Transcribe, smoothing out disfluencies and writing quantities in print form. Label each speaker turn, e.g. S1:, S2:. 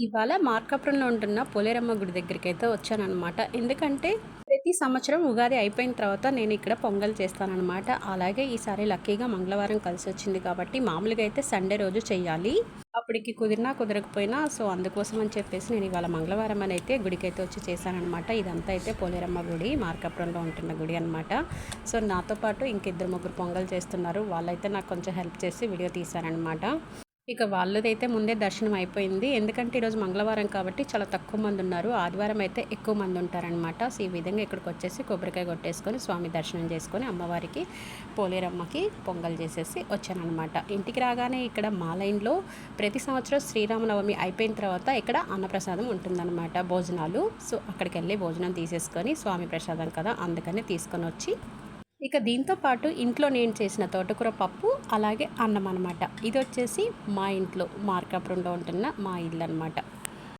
S1: ఇవాళ మార్కాపురంలో ఉంటున్న పోలేరమ్మ గుడి దగ్గరికైతే వచ్చాననమాట. ఎందుకంటే ప్రతి సంవత్సరం ఉగాది అయిపోయిన తర్వాత నేను ఇక్కడ పొంగల్ చేస్తాననమాట. అలాగే ఈసారి లక్కీగా మంగళవారం కలిసొచ్చింది కాబట్టి మామూలుగా అయితే సండే రోజు చెయ్యాలి. అప్పటికి కుదిరినా కుదరకపోయినా అందుకోసం అని చెప్పేసి నేను ఇవాళ మంగళవారం అని అయితే గుడికైతే వచ్చి చేశాననమాట. ఇదంతా అయితే పోలేరమ్మ గుడి మార్కాపురంలో ఉంటున్న గుడి అనమాట. నాతో పాటు ఇంకిద్దరు ముగ్గురు పొంగల్ చేస్తున్నారు. వాళ్ళైతే నాకు కొంచెం హెల్ప్ చేసి వీడియో తీశారనమాట. ఇక వాళ్ళదైతే ముందే దర్శనం అయిపోయింది. ఎందుకంటే ఈరోజు మంగళవారం కాబట్టి చాలా తక్కువ మంది ఉన్నారు. ఆదివారం అయితే ఎక్కువ మంది ఉంటారనమాట. ఈ విధంగా ఇక్కడికి వచ్చేసి కొబ్బరికాయ కొట్టేసుకొని స్వామి దర్శనం చేసుకొని అమ్మవారికి పోలేరమ్మకి పొంగల్ చేసేసి వచ్చానమాట. ఇంటికి రాగానే ఇక్కడ మా లైన్లో ప్రతి సంవత్సరం శ్రీరామనవమి అయిపోయిన తర్వాత ఇక్కడ అన్నప్రసాదం ఉంటుందన్నమాట, భోజనాలు. అక్కడికి వెళ్ళి భోజనం తీసేసుకొని స్వామి ప్రసాదం కదా అందుకని తీసుకొని వచ్చి ఇక దీంతో పాటు ఇంట్లో నేను చేసిన తోటకూర పప్పు అలాగే అన్నం అనమాట. ఇది వచ్చేసి మా ఇంట్లో మార్కాపురంలో ఉంటున్న మా ఇల్లు అనమాట.